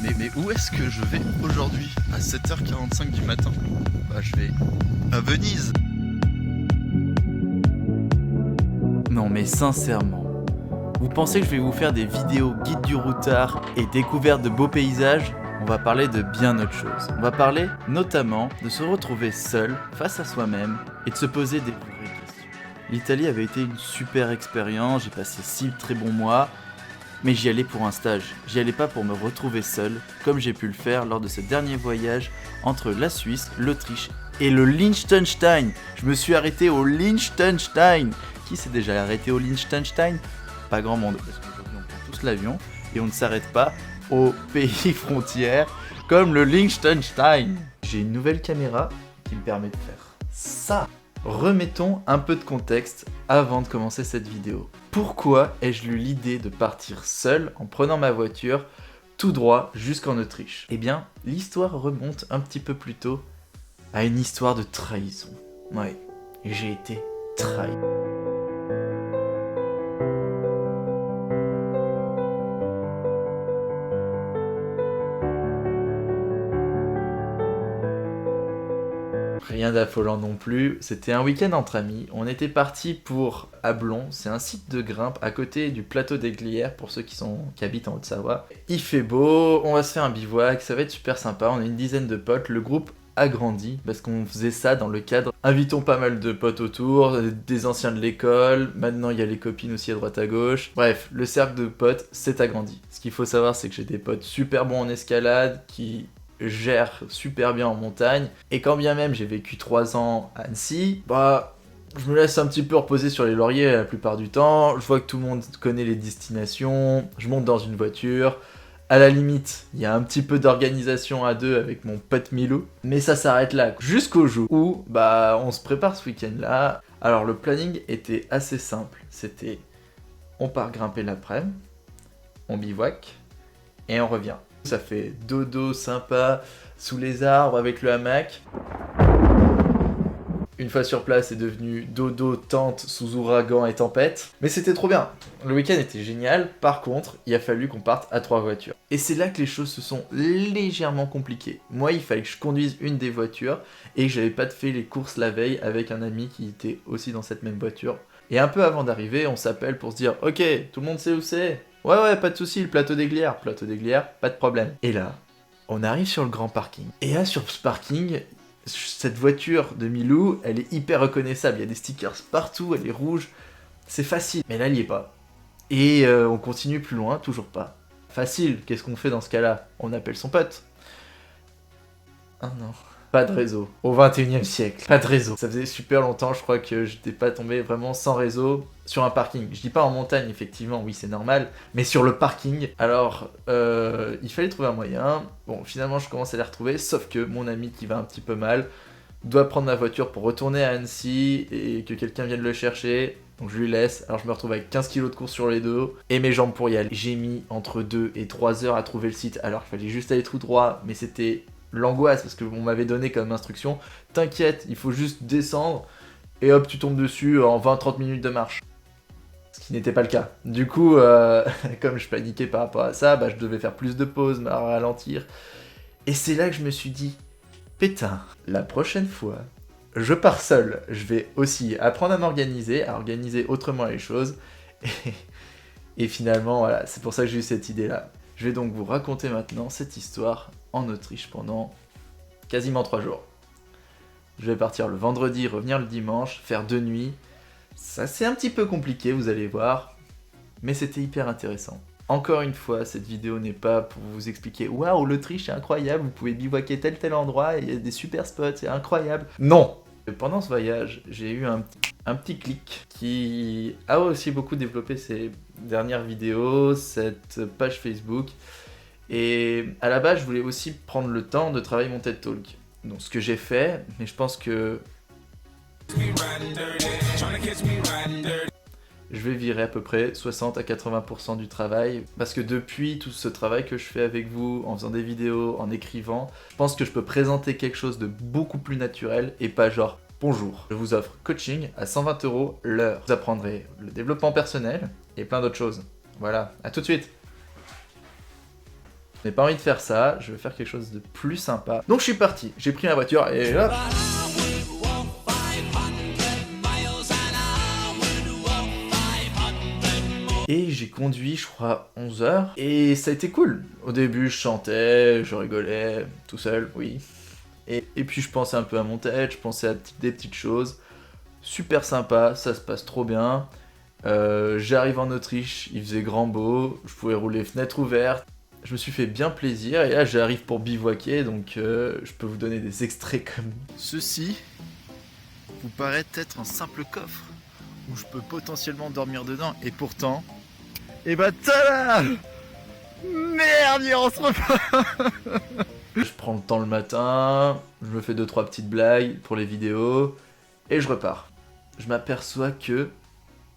Mais où est-ce que je vais aujourd'hui à 7h45 du matin? Bah je vais à Venise. Non mais sincèrement, vous pensez que je vais vous faire des vidéos guide du routard et découverte de beaux paysages? On va parler de bien autre chose. On va parler notamment de se retrouver seul face à soi-même et de se poser des vraies questions. L'Italie avait été une super expérience, j'ai passé 6 très bons mois, mais j'y allais pour un stage. J'y allais pas pour me retrouver seul, comme j'ai pu le faire lors de ce dernier voyage entre la Suisse, l'Autriche et le Liechtenstein. Je me suis arrêté au Liechtenstein. Qui s'est déjà arrêté au Liechtenstein? Pas grand monde, parce qu'aujourd'hui on prend tous l'avion et on ne s'arrête pas aux pays frontières comme le Liechtenstein. J'ai une nouvelle caméra qui me permet de faire ça. Remettons un peu de contexte avant de commencer cette vidéo. Pourquoi ai-je eu l'idée de partir seul en prenant ma voiture tout droit jusqu'en Autriche? Eh bien, l'histoire remonte un petit peu plus tôt à une histoire de trahison. Ouais, j'ai été trahi. Rien d'affolant non plus, c'était un week-end entre amis, on était parti pour Ablon, c'est un site de grimpe à côté du plateau des Glières pour ceux qui habitent en Haute-Savoie. Il fait beau, on va se faire un bivouac, ça va être super sympa, on est une dizaine de potes, le groupe a grandi parce qu'on faisait ça dans le cadre. Invitons pas mal de potes autour, des anciens de l'école, maintenant il y a les copines aussi à droite à gauche. Bref, le cercle de potes s'est agrandi. Ce qu'il faut savoir c'est que j'ai des potes super bons en escalade qui gère super bien en montagne, et quand bien même j'ai vécu 3 ans à Annecy, bah je me laisse un petit peu reposer sur les lauriers la plupart du temps, je vois que tout le monde connaît les destinations, je monte dans une voiture, à la limite, il y a un petit peu d'organisation à deux avec mon pote Milou, mais ça s'arrête là, jusqu'au jour où bah on se prépare ce week-end là. Alors le planning était assez simple, c'était on part grimper l'après-midi, on bivouac, et on revient. Ça fait dodo sympa, sous les arbres avec le hamac. Une fois sur place, c'est devenu dodo tente sous ouragan et tempête. Mais c'était trop bien. Le week-end était génial. Par contre, il a fallu qu'on parte à 3 voitures. Et c'est là que les choses se sont légèrement compliquées. Moi, il fallait que je conduise une des voitures et que j'avais pas fait les courses la veille avec un ami qui était aussi dans cette même voiture. Et un peu avant d'arriver, on s'appelle pour se dire « Ok, tout le monde sait où c'est ? Ouais, pas de soucis, le plateau des Glières. Plateau des Glières, pas de problème. » Et là, on arrive sur le grand parking. Et là, sur ce parking, cette voiture de Milou, elle est hyper reconnaissable. Il y a des stickers partout, elle est rouge. C'est facile. Mais là, elle y est pas. Et on continue plus loin, toujours pas. Facile, qu'est-ce qu'on fait dans ce cas-là? On appelle son pote. Ah non. Pas de réseau. Au 21e siècle, pas de réseau. Ça faisait super longtemps, je crois que j'étais pas tombé vraiment sans réseau sur un parking. Je dis pas en montagne, effectivement, oui c'est normal, mais sur le parking. Alors, il fallait trouver un moyen. Bon, finalement je commence à les retrouver, sauf que mon ami qui va un petit peu mal doit prendre ma voiture pour retourner à Annecy et que quelqu'un vienne le chercher. Donc je lui laisse, alors je me retrouve avec 15 kilos de course sur les dos et mes jambes pour y aller. J'ai mis entre 2 et 3 heures à trouver le site alors qu'il fallait juste aller tout droit, mais c'était l'angoisse parce qu'on m'avait donné comme instruction t'inquiète, il faut juste descendre et hop tu tombes dessus en 20-30 minutes de marche, ce qui n'était pas le cas. Du coup comme je paniquais par rapport à ça, bah, je devais faire plus de pauses, me ralentir, et c'est là que je me suis dit pétain, la prochaine fois je pars seul, je vais aussi apprendre à m'organiser, à organiser autrement les choses, et finalement voilà, c'est pour ça que j'ai eu cette idée là. Je vais donc vous raconter maintenant cette histoire en Autriche pendant quasiment 3 jours. Je vais partir le vendredi, revenir le dimanche, faire 2 nuits. Ça c'est un petit peu compliqué, vous allez voir, mais c'était hyper intéressant. Encore une fois, cette vidéo n'est pas pour vous expliquer « Waouh, l'Autriche c'est incroyable, vous pouvez bivouaquer tel endroit, il y a des super spots, c'est incroyable !» Non! Pendant ce voyage, j'ai eu un petit clic qui a aussi beaucoup développé ces dernières vidéos, cette page Facebook. Et à la base, je voulais aussi prendre le temps de travailler mon TED Talk. Donc ce que j'ai fait, mais je pense que je vais virer à peu près 60 à 80% du travail, parce que depuis tout ce travail que je fais avec vous, en faisant des vidéos, en écrivant, je pense que je peux présenter quelque chose de beaucoup plus naturel et pas genre bonjour, je vous offre coaching à 120 € l'heure. Vous apprendrez le développement personnel et plein d'autres choses. Voilà, à tout de suite. Je n'ai pas envie de faire ça, je veux faire quelque chose de plus sympa. Donc je suis parti, j'ai pris ma voiture et hop. Et j'ai conduit, je crois, 11 heures. Et ça a été cool. Au début, je chantais, je rigolais, tout seul, oui. Et puis je pensais un peu à mon tête, je pensais à des petites choses. Super sympa, ça se passe trop bien. J'arrive en Autriche, il faisait grand beau, je pouvais rouler fenêtre ouverte. Je me suis fait bien plaisir et là j'arrive pour bivouaquer, donc je peux vous donner des extraits comme... Ceci vous paraît être un simple coffre où je peux potentiellement dormir dedans et pourtant... Et bah tada! Merde, il on se reprend. Je prends le temps le matin, je me fais 2-3 petites blagues pour les vidéos et je repars. Je m'aperçois que,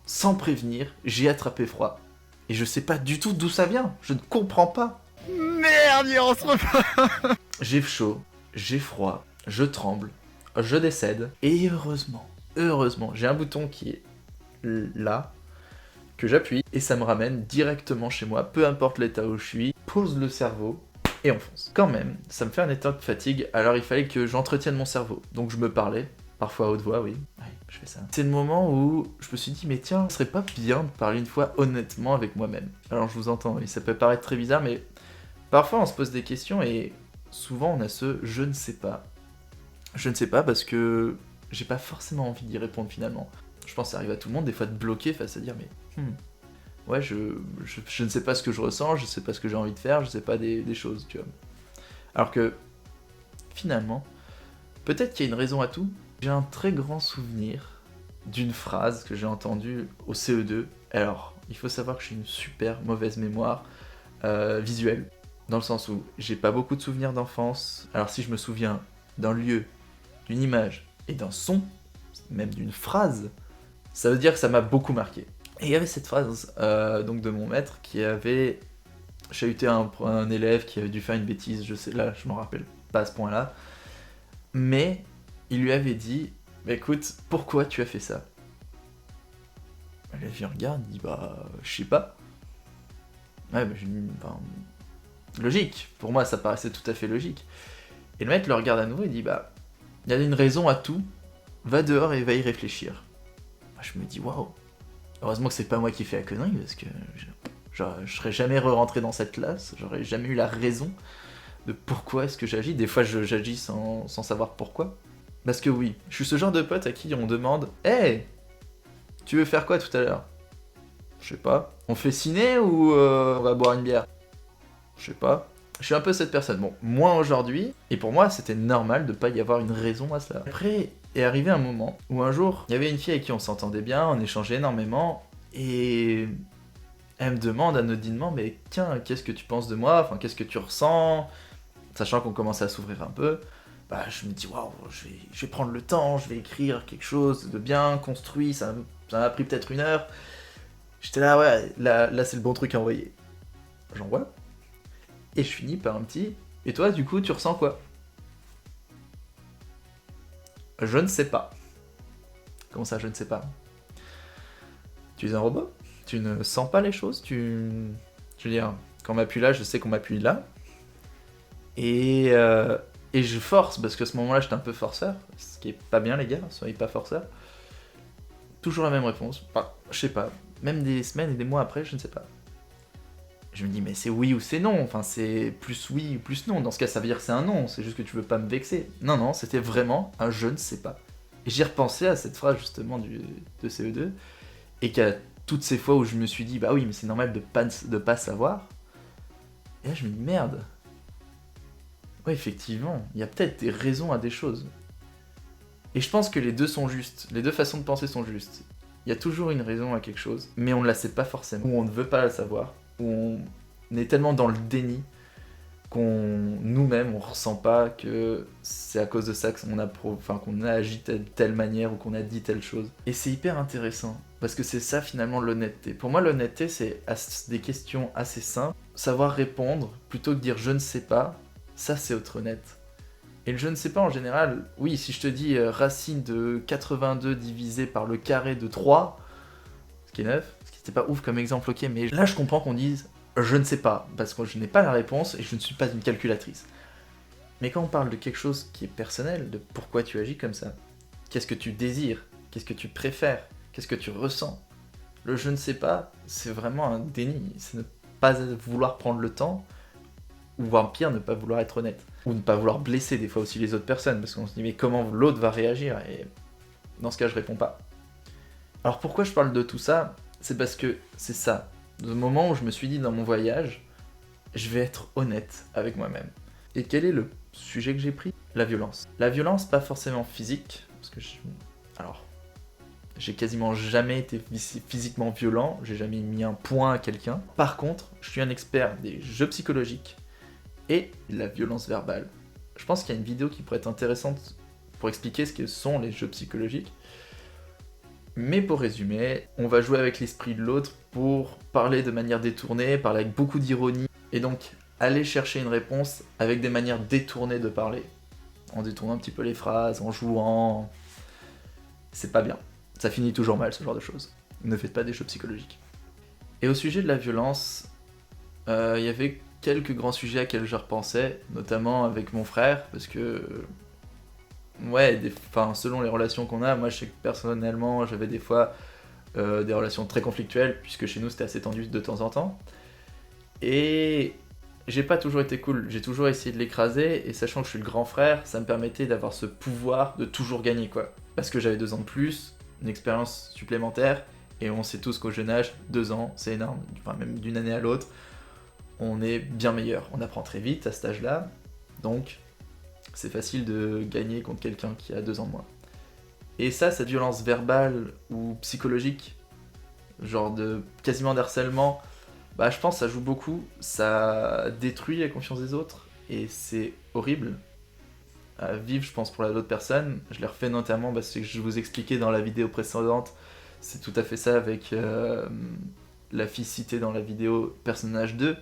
sans prévenir, j'ai attrapé froid. Et je sais pas du tout d'où ça vient, je ne comprends pas. Merde, il on se reprend. J'ai chaud, j'ai froid, je tremble, je décède. Et heureusement, j'ai un bouton qui est là, que j'appuie, et ça me ramène directement chez moi, peu importe l'état où je suis, pose le cerveau, et on fonce. Quand même, ça me fait un état de fatigue, alors il fallait que j'entretienne mon cerveau. Donc je me parlais, parfois à haute voix, oui, je fais ça. C'est le moment où je me suis dit, mais tiens, ce serait pas bien de parler une fois honnêtement avec moi-même. Alors je vous entends, et ça peut paraître très bizarre, mais parfois on se pose des questions, et souvent on a ce « je ne sais pas ». Je ne sais pas parce que j'ai pas forcément envie d'y répondre finalement. Je pense que ça arrive à tout le monde, des fois de bloquer face à dire, mais... ouais, je ne sais pas ce que je ressens, je sais pas ce que j'ai envie de faire, je sais pas des choses, tu vois. Alors que, finalement, peut-être qu'il y a une raison à tout. J'ai un très grand souvenir d'une phrase que j'ai entendue au CE2. Alors, il faut savoir que j'ai une super mauvaise mémoire visuelle, dans le sens où j'ai pas beaucoup de souvenirs d'enfance. Alors si je me souviens d'un lieu, d'une image et d'un son, même d'une phrase, ça veut dire que ça m'a beaucoup marqué. Et il y avait cette phrase donc de mon maître qui avait chahuté un élève qui avait dû faire une bêtise, je sais, là je m'en rappelle pas à ce point-là, mais il lui avait dit bah, écoute, pourquoi tu as fait ça? L'élève il regarde, il dit bah je sais pas. Ouais, bah, logique, pour moi ça paraissait tout à fait logique. Et le maître le regarde à nouveau et dit bah il y a une raison à tout, va dehors et va y réfléchir. Je me dis waouh. Heureusement que c'est pas moi qui fais la connerie, parce que je serais jamais re-rentré dans cette classe, j'aurais jamais eu la raison de pourquoi est-ce que j'agis. Des fois j'agis sans savoir pourquoi. Parce que oui, je suis ce genre de pote à qui on demande « Hey, tu veux faire quoi tout à l'heure ?» Je sais pas. On fait ciné ou on va boire une bière? Je sais pas. Je suis un peu cette personne. Bon, moins aujourd'hui, et pour moi c'était normal de pas y avoir une raison à cela. Après, est arrivé un moment où un jour, il y avait une fille avec qui on s'entendait bien, on échangeait énormément, et elle me demande anodinement, mais tiens, qu'est-ce que tu penses de moi? Enfin, qu'est-ce que tu ressens? Sachant qu'on commençait à s'ouvrir un peu, bah je me dis, waouh, je vais prendre le temps, je vais écrire quelque chose de bien construit, ça m'a pris peut-être 1 heure. J'étais là, ouais, là c'est le bon truc à envoyer. J'envoie, et je finis par un petit, et toi, du coup, tu ressens quoi? Je ne sais pas. Comment ça, je ne sais pas? Tu es un robot? Tu ne sens pas les choses? Je veux dire, quand on m'appuie là, je sais qu'on m'appuie là. Et je force, parce que à ce moment-là, j'étais un peu forceur. Ce qui est pas bien, les gars, soyez pas forceurs. Toujours la même réponse. Bah, je sais pas. Même des semaines et des mois après, je ne sais pas. Je me dis, mais c'est oui ou c'est non? Enfin, c'est plus oui ou plus non. Dans ce cas, ça veut dire que c'est un non. C'est juste que tu veux pas me vexer. Non, c'était vraiment un je ne sais pas. Et j'ai repensé à cette phrase, justement, de CE2. Et qu'à toutes ces fois où je me suis dit, bah oui, mais c'est normal de pas savoir. Et là, je me dis, merde. Ouais, effectivement, il y a peut-être des raisons à des choses. Et je pense que les deux sont justes. Les deux façons de penser sont justes. Il y a toujours une raison à quelque chose, mais on ne la sait pas forcément. Ou on ne veut pas la savoir. Où on est tellement dans le déni qu'on nous-mêmes on ressent pas que c'est à cause de ça qu'on a agi de telle manière ou qu'on a dit telle chose. Et c'est hyper intéressant parce que c'est ça finalement l'honnêteté. Pour moi l'honnêteté c'est des questions assez simples, savoir répondre plutôt que dire je ne sais pas, ça c'est être honnête. Et le je ne sais pas en général, oui si je te dis racine de 82 divisé par le carré de 3, ce qui est 9, c'est pas ouf comme exemple, ok, mais là je comprends qu'on dise Je ne sais pas, parce que je n'ai pas la réponse et je ne suis pas une calculatrice. Mais quand on parle de quelque chose qui est personnel, de pourquoi tu agis comme ça, qu'est-ce que tu désires, qu'est-ce que tu préfères, qu'est-ce que tu ressens, le je ne sais pas, c'est vraiment un déni, c'est ne pas vouloir prendre le temps, ou voire pire, ne pas vouloir être honnête, ou ne pas vouloir blesser des fois aussi les autres personnes, parce qu'on se dit mais comment l'autre va réagir, et dans ce cas je réponds pas. Alors pourquoi je parle de tout ça? C'est parce que c'est ça, le moment où je me suis dit dans mon voyage, je vais être honnête avec moi-même. Et quel est le sujet que j'ai pris? La violence. La violence, pas forcément physique, parce que alors, j'ai quasiment jamais été physiquement violent, j'ai jamais mis un point à quelqu'un. Par contre, je suis un expert des jeux psychologiques et de la violence verbale. Je pense qu'il y a une vidéo qui pourrait être intéressante pour expliquer ce que sont les jeux psychologiques. Mais pour résumer, on va jouer avec l'esprit de l'autre pour parler de manière détournée, parler avec beaucoup d'ironie, et donc aller chercher une réponse avec des manières détournées de parler. En détournant un petit peu les phrases, en jouant. C'est pas bien. Ça finit toujours mal, ce genre de choses. Ne faites pas des jeux psychologiques. Et au sujet de la violence, il y avait quelques grands sujets à lesquels je repensais, notamment avec mon frère, parce que ouais, selon les relations qu'on a, moi je sais que personnellement j'avais des fois des relations très conflictuelles, puisque chez nous c'était assez tendu de temps en temps. Et j'ai pas toujours été cool, j'ai toujours essayé de l'écraser, et sachant que je suis le grand frère, ça me permettait d'avoir ce pouvoir de toujours gagner, quoi. Parce que j'avais 2 ans de plus, une expérience supplémentaire, et on sait tous qu'au jeune âge, 2 ans, c'est énorme, enfin même d'une année à l'autre, on est bien meilleur, on apprend très vite à cet âge-là, donc c'est facile de gagner contre quelqu'un qui a 2 ans de moins. Et ça, cette violence verbale ou psychologique, genre de quasiment d'harcèlement, bah je pense que ça joue beaucoup, ça détruit la confiance des autres, et c'est horrible à vivre, je pense, pour l'autre personne. Je l'ai refait notamment parce que je vous expliquais dans la vidéo précédente, c'est tout à fait ça avec la fille citée dans la vidéo personnage 2.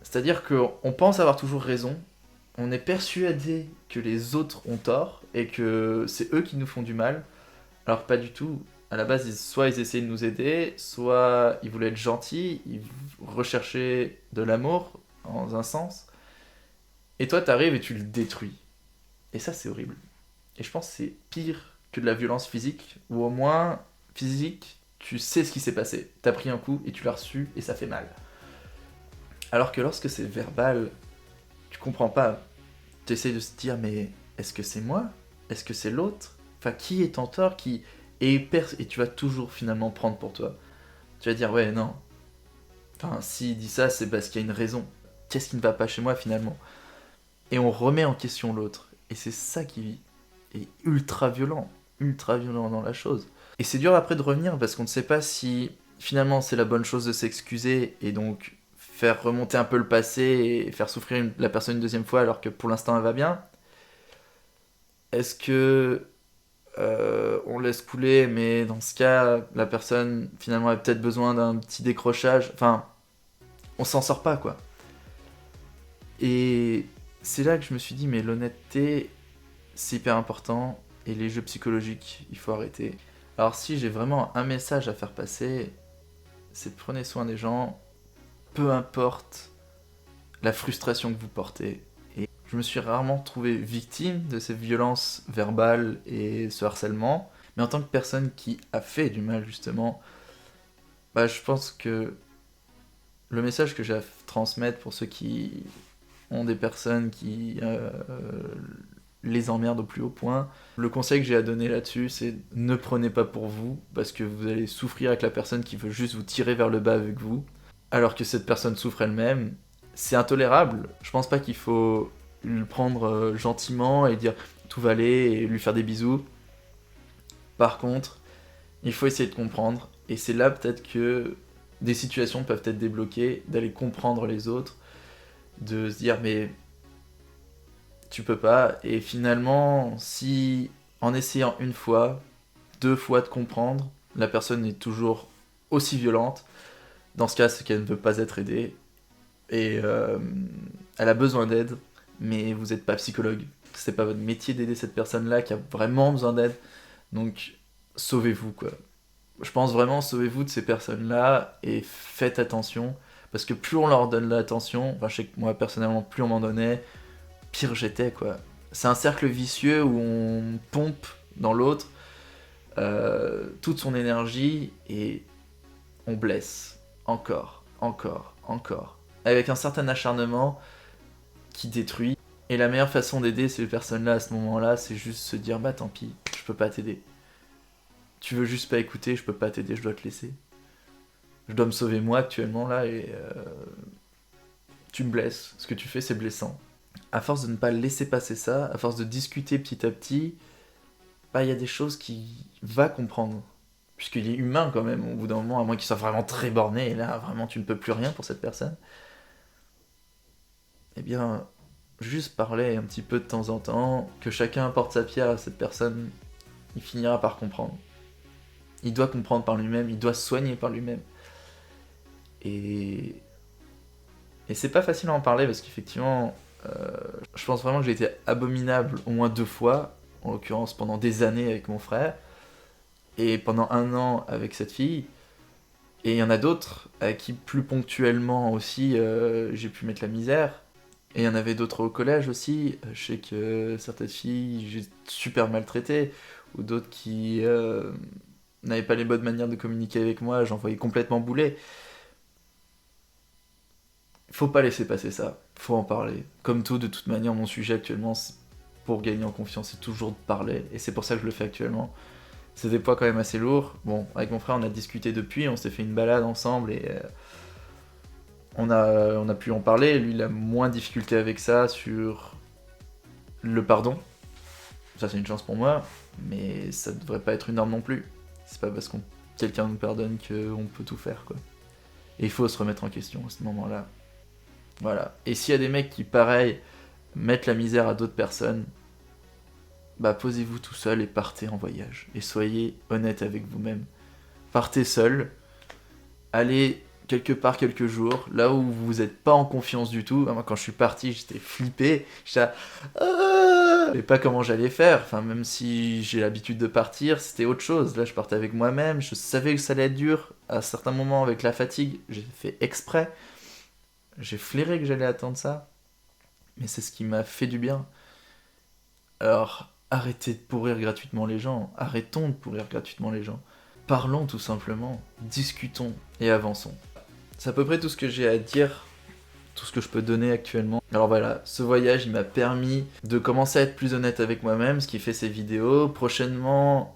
C'est-à-dire qu'on pense avoir toujours raison, on est persuadé que les autres ont tort et que c'est eux qui nous font du mal, alors pas du tout. À la base, soit ils essayaient de nous aider, soit ils voulaient être gentils, ils recherchaient de l'amour, dans un sens. Et toi, t'arrives et tu le détruis. Et ça, c'est horrible. Et je pense que c'est pire que de la violence physique, ou au moins, physique, tu sais ce qui s'est passé. T'as pris un coup et tu l'as reçu et ça fait mal. Alors que lorsque c'est verbal, tu comprends pas. Tu essaies de se dire, mais est-ce que c'est moi? Est-ce que c'est l'autre? Enfin, qui est en tort? Et tu vas toujours finalement prendre pour toi. Tu vas dire, ouais, non. Enfin, s'il dit ça, c'est parce qu'il y a une raison. Qu'est-ce qui ne va pas chez moi finalement? Et on remet en question l'autre. Et c'est ça qui est ultra violent dans la chose. Et c'est dur après de revenir parce qu'on ne sait pas si finalement c'est la bonne chose de s'excuser et donc faire remonter un peu le passé et faire souffrir la personne une deuxième fois alors que pour l'instant elle va bien. Est-ce que on laisse couler, mais dans ce cas, la personne finalement a peut-être besoin d'un petit décrochage. Enfin, on s'en sort pas quoi. Et c'est là que je me suis dit, mais l'honnêteté, c'est hyper important. Et les jeux psychologiques, il faut arrêter. Alors si j'ai vraiment un message à faire passer, c'est prenez soin des gens, peu importe la frustration que vous portez. Et je me suis rarement trouvé victime de ces violences verbales et ce harcèlement. Mais en tant que personne qui a fait du mal justement, bah, je pense que le message que j'ai à transmettre pour ceux qui ont des personnes qui les emmerdent au plus haut point, le conseil que j'ai à donner là-dessus, c'est ne prenez pas pour vous, parce que vous allez souffrir avec la personne qui veut juste vous tirer vers le bas avec vous, alors que cette personne souffre elle-même. C'est intolérable. Je pense pas qu'il faut le prendre gentiment et dire tout va aller et lui faire des bisous. Par contre, il faut essayer de comprendre, et c'est là peut-être que des situations peuvent être débloquées, d'aller comprendre les autres, de se dire mais tu peux pas, et finalement si en essayant une fois, 2 fois de comprendre, la personne est toujours aussi violente, dans ce cas c'est qu'elle ne veut pas être aidée, et elle a besoin d'aide, mais vous n'êtes pas psychologue, c'est pas votre métier d'aider cette personne là qui a vraiment besoin d'aide, donc sauvez-vous quoi. Je pense vraiment, sauvez-vous de ces personnes-là et faites attention. Parce que plus on leur donne l'attention, enfin je sais que moi personnellement, plus on m'en donnait, pire j'étais quoi. C'est un cercle vicieux où on pompe dans l'autre toute son énergie et on blesse encore, encore, encore. Avec un certain acharnement qui détruit. Et la meilleure façon d'aider ces personnes-là à ce moment-là, c'est juste se dire bah tant pis, je peux pas t'aider. Tu veux juste pas écouter, je peux pas t'aider, je dois te laisser. Je dois me sauver moi actuellement là et tu me blesses. Ce que tu fais c'est blessant. À force de ne pas laisser passer ça, à force de discuter petit à petit, bah il y a des choses qu'il va comprendre. Puisqu'il est humain quand même, au bout d'un moment, à moins qu'il soit vraiment très borné, et là vraiment tu ne peux plus rien pour cette personne. Eh bien, juste parler un petit peu de temps en temps, que chacun apporte sa pierre à cette personne, il finira par comprendre. Il doit comprendre par lui-même, il doit se soigner par lui-même. Et c'est pas facile à en parler parce qu'effectivement, je pense vraiment que j'ai été abominable au moins 2 fois, en l'occurrence pendant des années avec mon frère, et pendant 1 an avec cette fille. Et il y en a d'autres à qui plus ponctuellement aussi j'ai pu mettre la misère. Et il y en avait d'autres au collège aussi. Je sais que certaines filles j'ai super maltraité, ou d'autres qui n'avaient pas les bonnes manières de communiquer avec moi, j'envoyais complètement bouler. Faut pas laisser passer ça, faut en parler. Comme tout, de toute manière, mon sujet actuellement, pour gagner en confiance, c'est toujours de parler, et c'est pour ça que je le fais actuellement. C'est des poids quand même assez lourds. Bon, avec mon frère, on a discuté depuis, on s'est fait une balade ensemble, et on a pu en parler. Lui, il a moins de difficulté avec ça, sur le pardon. Ça, c'est une chance pour moi, mais ça devrait pas être une norme non plus. C'est pas parce que quelqu'un nous pardonne qu'on peut tout faire, quoi. Et il faut se remettre en question à ce moment-là. Voilà. Et s'il y a des mecs qui, pareil, mettent la misère à d'autres personnes, bah posez-vous tout seul et partez en voyage. Et soyez honnête avec vous-même. Partez seul, allez quelque part quelques jours, là où vous n'êtes pas en confiance du tout. Moi, quand je suis parti, j'étais flippé. J'étais là, je savais pas comment j'allais faire. Enfin, même si j'ai l'habitude de partir, c'était autre chose. Là, je partais avec moi-même. Je savais que ça allait être dur. À certains moments, avec la fatigue, j'ai fait exprès. J'ai flairé que j'allais attendre ça. Mais c'est ce qui m'a fait du bien. Alors, arrêtez de pourrir gratuitement les gens. Arrêtons de pourrir gratuitement les gens. Parlons tout simplement. Discutons et avançons. C'est à peu près tout ce que j'ai à dire, tout ce que je peux donner actuellement. Alors voilà, ce voyage, il m'a permis de commencer à être plus honnête avec moi-même, ce qui fait ces vidéos. Prochainement,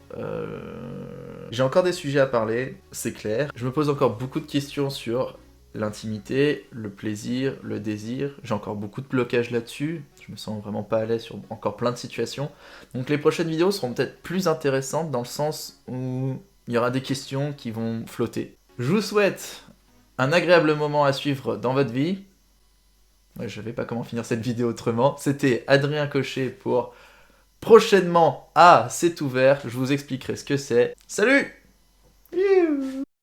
j'ai encore des sujets à parler, c'est clair. Je me pose encore beaucoup de questions sur l'intimité, le plaisir, le désir. J'ai encore beaucoup de blocages là-dessus. Je me sens vraiment pas à l'aise sur encore plein de situations. Donc les prochaines vidéos seront peut-être plus intéressantes dans le sens où il y aura des questions qui vont flotter. Je vous souhaite un agréable moment à suivre dans votre vie. Ouais, je savais pas comment finir cette vidéo autrement. C'était Adrien Cochet pour prochainement. Ah, c'est ouvert. Je vous expliquerai ce que c'est. Salut!